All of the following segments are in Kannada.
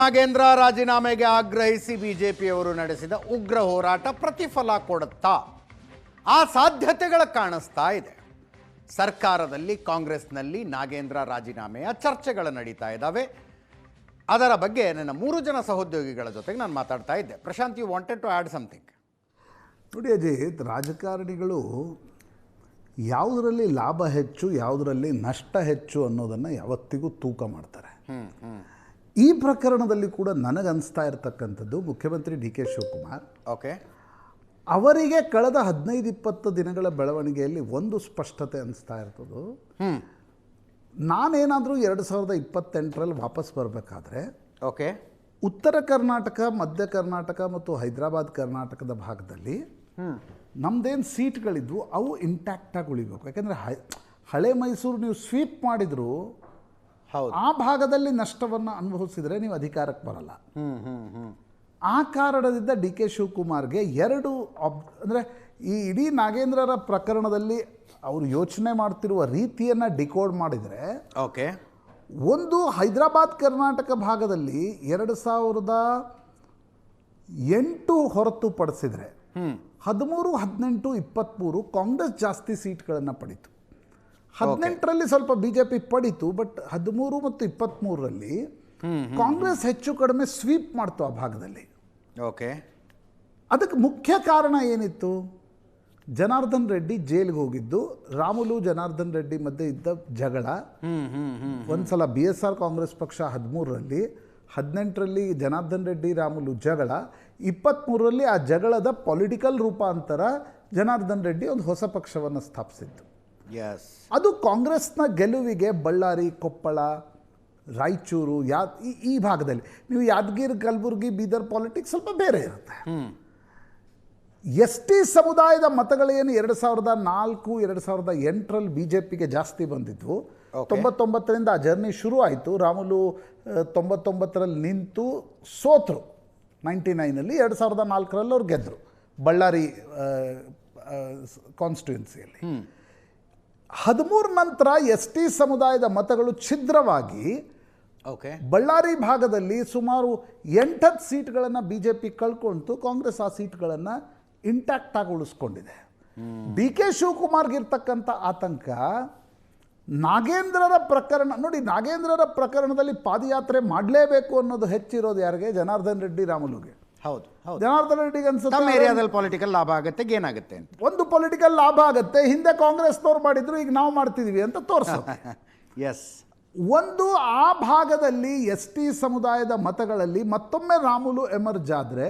ನಾಗೇಂದ್ರ ರಾಜೀನಾಮೆಗೆ ಆಗ್ರಹಿಸಿ ಬಿಜೆಪಿಯವರು ನಡೆಸಿದ ಉಗ್ರ ಹೋರಾಟ ಪ್ರತಿಫಲ ಕೊಡುತ್ತಾ ಆ ಸಾಧ್ಯತೆಗಳು ಕಾಣಿಸ್ತಾ ಇದೆ. ಸರ್ಕಾರದಲ್ಲಿ ಕಾಂಗ್ರೆಸ್ನಲ್ಲಿ ನಾಗೇಂದ್ರ ರಾಜೀನಾಮೆಯ ಚರ್ಚೆಗಳು ನಡೀತಾ ಇದ್ದಾವೆ. ಅದರ ಬಗ್ಗೆ ನನ್ನ 3 ಜನ ಸಹೋದ್ಯೋಗಿಗಳ ಜೊತೆಗೆ ನಾನು ಮಾತಾಡ್ತಾ ಇದ್ದೆ. Prashant, you wanted to add something? ನೋಡಿ ಅಜಿತ್, ರಾಜಕಾರಣಿಗಳು ಯಾವುದರಲ್ಲಿ ಲಾಭ ಹೆಚ್ಚು ಯಾವುದರಲ್ಲಿ ನಷ್ಟ ಹೆಚ್ಚು ಅನ್ನೋದನ್ನು ಯಾವತ್ತಿಗೂ ತೂಕ ಮಾಡ್ತಾರೆ. ಈ ಪ್ರಕರಣದಲ್ಲಿ ಕೂಡ ನನಗನ್ನಿಸ್ತಾ ಇರತಕ್ಕಂಥದ್ದು ಮುಖ್ಯಮಂತ್ರಿ ಡಿ ಕೆ ಶಿವಕುಮಾರ್ ಅವರಿಗೆ ಕಳೆದ 15-20 ದಿನಗಳ ಬೆಳವಣಿಗೆಯಲ್ಲಿ ಒಂದು ಸ್ಪಷ್ಟತೆ ಅನಿಸ್ತಾ ಇರ್ತದ್ದು. ನಾನೇನಾದರೂ 2028ರಲ್ಲಿ ವಾಪಸ್ ಬರಬೇಕಾದ್ರೆ ಉತ್ತರ ಕರ್ನಾಟಕ, ಮಧ್ಯ ಕರ್ನಾಟಕ ಮತ್ತು ಹೈದರಾಬಾದ್ ಕರ್ನಾಟಕದ ಭಾಗದಲ್ಲಿ ನಮ್ಮದೇನು ಸೀಟ್ಗಳಿದ್ವು ಅವು ಇಂಟ್ಯಾಕ್ಟಾಗಿ ಉಳಿಬೇಕು. ಯಾಕೆಂದರೆ ಹಳೆ ಮೈಸೂರು ನೀವು ಸ್ವೀಪ್ ಮಾಡಿದ್ರು ಆ ಭಾಗದಲ್ಲಿ ನಷ್ಟವನ್ನು ಅನುಭವಿಸಿದರೆ ನೀವು ಅಧಿಕಾರಕ್ಕೆ ಬರಲ್ಲ. ಆ ಕಾರಣದಿಂದ ಡಿ ಕೆ ಶಿವಕುಮಾರ್ಗೆ ಅಂದರೆ ಈ ಇಡೀ ನಾಗೇಂದ್ರರ ಪ್ರಕರಣದಲ್ಲಿ ಅವರು ಯೋಚನೆ ಮಾಡ್ತಿರುವ ರೀತಿಯನ್ನು ಡಿಕೋಡ್ ಮಾಡಿದರೆ ಒಂದು ಹೈದರಾಬಾದ್ ಕರ್ನಾಟಕ ಭಾಗದಲ್ಲಿ 2008 ಹೊರತುಪಡಿಸಿದರೆ 13, 18, 23 ಕಾಂಗ್ರೆಸ್ ಜಾಸ್ತಿ ಸೀಟ್ಗಳನ್ನು ಪಡೀತು. 18ರಲ್ಲಿ ಸ್ವಲ್ಪ ಬಿಜೆಪಿ ಪಡೀತು, ಬಟ್ 13 ಮತ್ತು 23ರಲ್ಲಿ ಕಾಂಗ್ರೆಸ್ ಹೆಚ್ಚು ಕಡಿಮೆ ಸ್ವೀಪ್ ಮಾಡ್ತು ಆ ಭಾಗದಲ್ಲಿ. ಅದಕ್ಕೆ ಮುಖ್ಯ ಕಾರಣ ಏನಿತ್ತು? ಜನಾರ್ದನ್ ರೆಡ್ಡಿ ಜೈಲಿಗೆ ಹೋಗಿದ್ದು, ರಾಮುಲು ಜನಾರ್ದನ್ ರೆಡ್ಡಿ ಮಧ್ಯೆ ಇದ್ದ ಜಗಳ. ಒಂದ್ಸಲ BSR ಕಾಂಗ್ರೆಸ್ ಪಕ್ಷ 13ರಲ್ಲಿ, 18ರಲ್ಲಿ ಜನಾರ್ದನ್ ರೆಡ್ಡಿ ರಾಮುಲು ಜಗಳ, 23ರಲ್ಲಿ ಆ ಜಗಳದ ಪೊಲಿಟಿಕಲ್ ರೂಪಾಂತರ ಜನಾರ್ದನ್ ರೆಡ್ಡಿ ಒಂದು ಹೊಸ ಪಕ್ಷವನ್ನು ಸ್ಥಾಪಿಸಿತ್ತು. ಅದು ಕಾಂಗ್ರೆಸ್ನ ಗೆಲುವಿಗೆ ಬಳ್ಳಾರಿ, ಕೊಪ್ಪಳ, ರಾಯಚೂರು, ಈ ಭಾಗದಲ್ಲಿ ನೀವು ಯಾದಗಿರಿ, ಕಲಬುರಗಿ, ಬೀದರ್ ಪಾಲಿಟಿಕ್ಸ್ ಸ್ವಲ್ಪ ಬೇರೆ ಇರುತ್ತೆ. ST ಸಮುದಾಯದ ಮತಗಳೇನು 2004, 2008ರಲ್ಲಿ BJPಗೆ ಜಾಸ್ತಿ ಬಂದಿದ್ವು. 99ರಿಂದ ಆ ಜರ್ನಿ ಶುರು ಆಯಿತು. ರಾಮುಲು 99ರಲ್ಲಿ ನಿಂತು ಸೋತರು. 99ನಲ್ಲಿ 2004ರಲ್ಲಿ ಅವ್ರು ಗೆದ್ದರು ಬಳ್ಳಾರಿ ಕಾನ್ಸ್ಟಿಟ್ಯೂನ್ಸಿಯಲ್ಲಿ. 13 ನಂತರ ST ಸಮುದಾಯದ ಮತಗಳು ಛಿದ್ರವಾಗಿ ಬಳ್ಳಾರಿ ಭಾಗದಲ್ಲಿ ಸುಮಾರು 8 ಸೀಟ್ಗಳನ್ನು BJP ಕಳ್ಕೊಂತು. ಕಾಂಗ್ರೆಸ್ ಆ ಸೀಟ್ಗಳನ್ನು ಇಂಟ್ಯಾಕ್ಟ್ ಆಗಿ ಉಳಿಸ್ಕೊಂಡಿದೆ. ಡಿ ಕೆ ಶಿವಕುಮಾರ್ಗಿರ್ತಕ್ಕಂಥ ಆತಂಕ ನಾಗೇಂದ್ರರ ಪ್ರಕರಣ ನೋಡಿ. ನಾಗೇಂದ್ರರ ಪ್ರಕರಣದಲ್ಲಿ ಪಾದಯಾತ್ರೆ ಮಾಡಲೇಬೇಕು ಅನ್ನೋದು ಹೆಚ್ಚಿರೋದು ಯಾರಿಗೆ? ಜನಾರ್ದನ್ ರೆಡ್ಡಿ, ರಾಮುಲುಗೆ. ಜನಾರ್ದನ್ ರೆಡ್ಡಿಗೆ ಅನ್ಸುತ್ತೆ ಪೊಲಿಟಿಕಲ್ ಲಾಭ ಆಗುತ್ತೆ, ಏನಾಗುತ್ತೆ ಅಂತ. ಒಂದು ಪೊಲಿಟಿಕಲ್ ಲಾಭ ಆಗುತ್ತೆ. ಹಿಂದೆ ಕಾಂಗ್ರೆಸ್ನವ್ರು ಮಾಡಿದ್ರು, ಈಗ ನಾವು ಮಾಡ್ತಿದೀವಿ ಅಂತ ತೋರಿಸೋದು. ಒಂದು ಆ ಭಾಗದಲ್ಲಿ ST ಸಮುದಾಯದ ಮತಗಳಲ್ಲಿ ಮತ್ತೊಮ್ಮೆ ರಾಮುಲು ಎಮರ್ಜ್ ಆದರೆ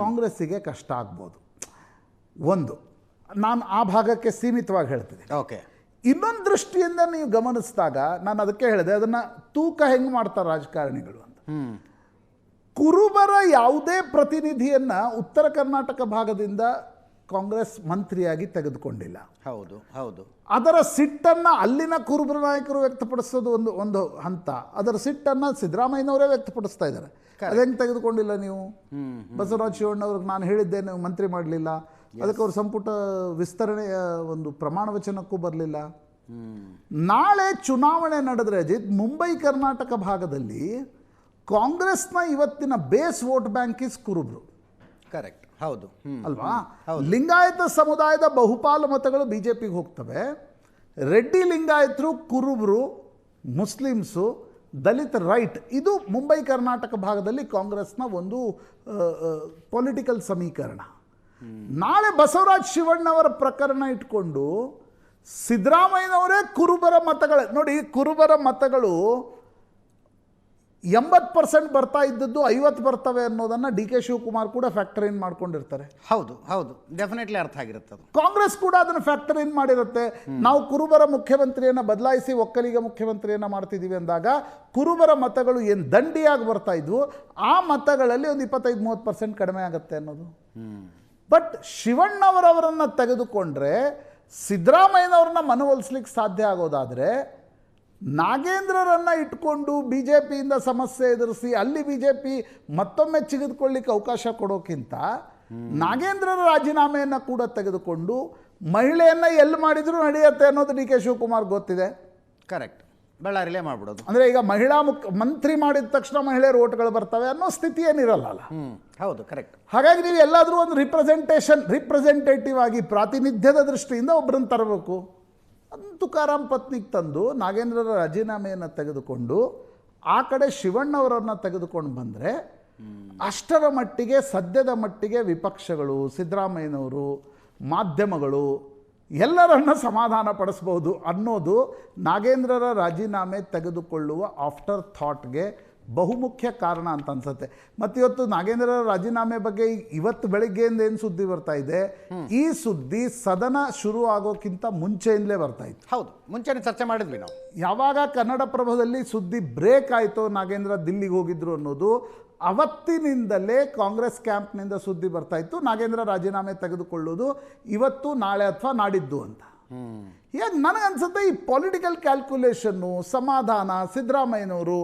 ಕಾಂಗ್ರೆಸ್ಸಿಗೆ ಕಷ್ಟ ಆಗ್ಬೋದು. ಒಂದು ನಾನು ಆ ಭಾಗಕ್ಕೆ ಸೀಮಿತವಾಗಿ ಹೇಳ್ತೀನಿ. ಇನ್ನೊಂದು ದೃಷ್ಟಿಯಿಂದ ನೀವು ಗಮನಿಸಿದಾಗ ನಾನು ಅದಕ್ಕೆ ಹೇಳಿದೆ, ಅದನ್ನು ತೂಕ ಹೆಂಗೆ ಮಾಡ್ತಾರೆ ರಾಜಕಾರಣಿಗಳು ಅಂತ. ಕುರುಬರ ಯಾವುದೇ ಪ್ರತಿನಿಧಿಯನ್ನು ಉತ್ತರ ಕರ್ನಾಟಕ ಭಾಗದಿಂದ ಕಾಂಗ್ರೆಸ್ ಮಂತ್ರಿಯಾಗಿ ತೆಗೆದುಕೊಂಡಿಲ್ಲ. ಅದರ ಸಿಟ್ಟನ್ನು ಅಲ್ಲಿನ ಕುರುಬರ ನಾಯಕರು ವ್ಯಕ್ತಪಡಿಸೋದು ಒಂದು ಹಂತ. ಅದರ ಸಿಟ್ಟನ್ನು ಸಿದ್ದರಾಮಯ್ಯನವರೇ ವ್ಯಕ್ತಪಡಿಸ್ತಾ ಇದ್ದಾರೆ. ಅದೆಂಗೆ ತೆಗೆದುಕೊಂಡಿಲ್ಲ ನೀವು? ಬಸವರಾಜ ಶಿವಣ್ಣವ್ರಿಗೆ ನಾನು ಹೇಳಿದ್ದೆ, ನೀವು ಮಂತ್ರಿ ಮಾಡಲಿಲ್ಲ. ಅದಕ್ಕೆ ಅವ್ರ ಸಂಪುಟ ವಿಸ್ತರಣೆಯ ಒಂದು ಪ್ರಮಾಣ ವಚನಕ್ಕೂ ಬರಲಿಲ್ಲ. ನಾಳೆ ಚುನಾವಣೆ ನಡೆದರೆ ಅಜಿತ್, ಮುಂಬೈ ಕರ್ನಾಟಕ ಭಾಗದಲ್ಲಿ ಕಾಂಗ್ರೆಸ್ನ ಇವತ್ತಿನ ಬೇಸ್ ವೋಟ್ ಬ್ಯಾಂಕ್ ಇಸ್ ಕುರುಬರು. ಅಲ್ವಾ? ಲಿಂಗಾಯತ ಸಮುದಾಯದ ಬಹುಪಾಲು ಮತಗಳು BJPಗೆ ಹೋಗ್ತವೆ. ರೆಡ್ಡಿ ಲಿಂಗಾಯತರು, ಕುರುಬರು, ಮುಸ್ಲಿಮ್ಸು, ದಲಿತ ರೈಟ್, ಇದು ಮುಂಬೈ ಕರ್ನಾಟಕ ಭಾಗದಲ್ಲಿ ಕಾಂಗ್ರೆಸ್ನ ಒಂದು ಪೊಲಿಟಿಕಲ್ ಸಮೀಕರಣ. ನಾಳೆ ಬಸವರಾಜ ಶಿವಣ್ಣವರ ಪ್ರಕರಣ ಇಟ್ಕೊಂಡು ಸಿದ್ದರಾಮಯ್ಯನವರೇ ಕುರುಬರ ಮತಗಳು ನೋಡಿ, ಕುರುಬರ ಮತಗಳು 80% ಬರ್ತಾ ಇದ್ದದ್ದು 50 ಬರ್ತವೆ ಅನ್ನೋದನ್ನು ಡಿ ಕೆ ಶಿವಕುಮಾರ್ ಕೂಡ ಫ್ಯಾಕ್ಟರ್ ಇನ್ ಮಾಡ್ಕೊಂಡಿರ್ತಾರೆ. ಡೆಫಿನೆಟ್ಲಿ ಅರ್ಥ ಆಗಿರುತ್ತೆ. ಕಾಂಗ್ರೆಸ್ ಕೂಡ ಅದನ್ನು ಫ್ಯಾಕ್ಟರ್ ಇನ್ ಮಾಡಿರುತ್ತೆ. ನಾವು ಕುರುಬರ ಮುಖ್ಯಮಂತ್ರಿಯನ್ನು ಬದಲಾಯಿಸಿ ಒಕ್ಕಲಿಗ ಮುಖ್ಯಮಂತ್ರಿಯನ್ನು ಮಾಡ್ತಿದ್ದೀವಿ ಅಂದಾಗ ಕುರುಬರ ಮತಗಳು ಏನು ದಂಡಿಯಾಗಿ ಬರ್ತಾ ಇದ್ವು, ಆ ಮತಗಳಲ್ಲಿ ಒಂದು 25-30% ಕಡಿಮೆ ಆಗುತ್ತೆ ಅನ್ನೋದು. ಬಟ್ ಶಿವಣ್ಣವರವರನ್ನು ತೆಗೆದುಕೊಂಡ್ರೆ ಸಿದ್ದರಾಮಯ್ಯನವ್ರನ್ನ ಮನವೊಲಿಸ್ಲಿಕ್ಕೆ ಸಾಧ್ಯ ಆಗೋದಾದರೆ, ನಾಗೇಂದ್ರರನ್ನು ಇಟ್ಕೊಂಡು BJPಯಿಂದ ಸಮಸ್ಯೆ ಎದುರಿಸಿ ಅಲ್ಲಿ BJP ಮತ್ತೊಮ್ಮೆ ಚಿಗಿದುಕೊಳ್ಳಿಕ್ಕೆ ಅವಕಾಶ ಕೊಡೋಕ್ಕಿಂತ ನಾಗೇಂದ್ರರ ರಾಜೀನಾಮೆಯನ್ನು ಕೂಡ ತೆಗೆದುಕೊಂಡು ಮಹಿಳೆಯನ್ನು ಎಲ್ಲಿ ಮಾಡಿದರೂ ನಡೆಯುತ್ತೆ ಅನ್ನೋದು ಡಿ ಕೆ ಶಿವಕುಮಾರ್ ಗೊತ್ತಿದೆ. ಬಳ್ಳಾರಿಲೇ ಮಾಡ್ಬಿಡೋದು. ಅಂದರೆ ಈಗ ಮಹಿಳಾ ಮಂತ್ರಿ ಮಾಡಿದ ತಕ್ಷಣ ಮಹಿಳೆಯರು ಓಟ್ಗಳು ಬರ್ತವೆ ಅನ್ನೋ ಸ್ಥಿತಿ ಏನಿರಲ್ಲ. ಹೌದು, ಕರೆಕ್ಟ್. ಹಾಗಾಗಿ ನೀವು ಎಲ್ಲಾದರೂ ಒಂದು ರಿಪ್ರೆಸೆಂಟೇಟಿವ್ ಆಗಿ ಪ್ರಾತಿನಿಧ್ಯದ ದೃಷ್ಟಿಯಿಂದ ಒಬ್ಬರನ್ನು ತರಬೇಕು. ತುಕಾರಾಮ್ ಪತ್ನಿಗೆ ತಂದು ನಾಗೇಂದ್ರರ ರಾಜೀನಾಮೆಯನ್ನು ತೆಗೆದುಕೊಂಡು ಆ ಕಡೆ ಶಿವಣ್ಣವರನ್ನು ತೆಗೆದುಕೊಂಡು ಬಂದರೆ ಅಷ್ಟರ ಮಟ್ಟಿಗೆ ಸದ್ಯದ ಮಟ್ಟಿಗೆ ವಿಪಕ್ಷಗಳು, ಸಿದ್ದರಾಮಯ್ಯನವರು, ಮಾಧ್ಯಮಗಳು ಎಲ್ಲರನ್ನ ಸಮಾಧಾನ ಪಡಿಸ್ಬೋದು ಅನ್ನೋದು ನಾಗೇಂದ್ರರ ರಾಜೀನಾಮೆ ತೆಗೆದುಕೊಳ್ಳುವ ಆಫ್ಟರ್ ಥಾಟ್ಗೆ ಬಹುಮುಖ್ಯ ಕಾರಣ ಅಂತ ಅನ್ಸುತ್ತೆ. ಮತ್ತು ಇವತ್ತು ನಾಗೇಂದ್ರರ ರಾಜೀನಾಮೆ ಬಗ್ಗೆ ಇವತ್ತು ಬೆಳಗ್ಗೆಯಿಂದ ಏನು ಸುದ್ದಿ ಬರ್ತಾ ಇದೆ, ಈ ಸುದ್ದಿ ಸದನ ಶುರು ಆಗೋಕ್ಕಿಂತ ಮುಂಚೆಯಿಂದಲೇ ಬರ್ತಾ ಇತ್ತು. ಹೌದು, ಮುಂಚೆನೇ ಚರ್ಚೆ ಮಾಡಿದ್ವಿ ನಾವು. ಯಾವಾಗ ಕನ್ನಡಪ್ರಭದಲ್ಲಿ ಸುದ್ದಿ ಬ್ರೇಕ್ ಆಯಿತು ನಾಗೇಂದ್ರ ದಿಲ್ಲಿಗೆ ಹೋಗಿದ್ರು ಅನ್ನೋದು, ಅವತ್ತಿನಿಂದಲೇ ಕಾಂಗ್ರೆಸ್ ಕ್ಯಾಂಪ್ನಿಂದ ಸುದ್ದಿ ಬರ್ತಾ ಇತ್ತು ನಾಗೇಂದ್ರ ರಾಜೀನಾಮೆ ತೆಗೆದುಕೊಳ್ಳೋದು ಇವತ್ತು, ನಾಳೆ ಅಥವಾ ನಾಡಿದ್ದು ಅಂತ. ಈಗ ನನಗನ್ಸುತ್ತೆ ಈ ಪೊಲಿಟಿಕಲ್ ಕ್ಯಾಲ್ಕುಲೇಷನ್ನು, ಸಮಾಧಾನ, ಸಿದ್ದರಾಮಯ್ಯನವರು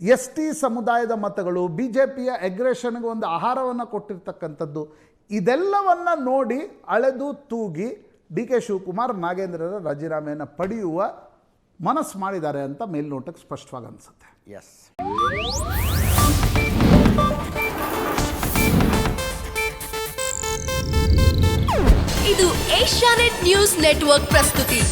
ST ಸಮುದಾಯದ ಮತಗಳು, BJPಯ ಅಗ್ರೆಷನ್ಗೆ ಒಂದು ಆಹಾರವನ್ನು ಕೊಟ್ಟಿರ್ತಕ್ಕಂಥದ್ದು, ಇದೆಲ್ಲವನ್ನು ನೋಡಿ ಅಳೆದು ತೂಗಿ DK ಶಿವಕುಮಾರ್ ನಾಗೇಂದ್ರರ ರಾಜೀನಾಮೆಯನ್ನು ಪಡೆಯುವ ಮನಸ್ಸು ಮಾಡಿದ್ದಾರೆ ಅಂತ ಮೇಲ್ನೋಟಕ್ಕೆ ಸ್ಪಷ್ಟವಾಗಿ ಅನಿಸುತ್ತೆ. ಎಸ್. ಇದು ಏಷ್ಯಾನೆಟ್ ನ್ಯೂಸ್ ನೆಟ್ವರ್ಕ್ ಪ್ರಸ್ತುತಿ.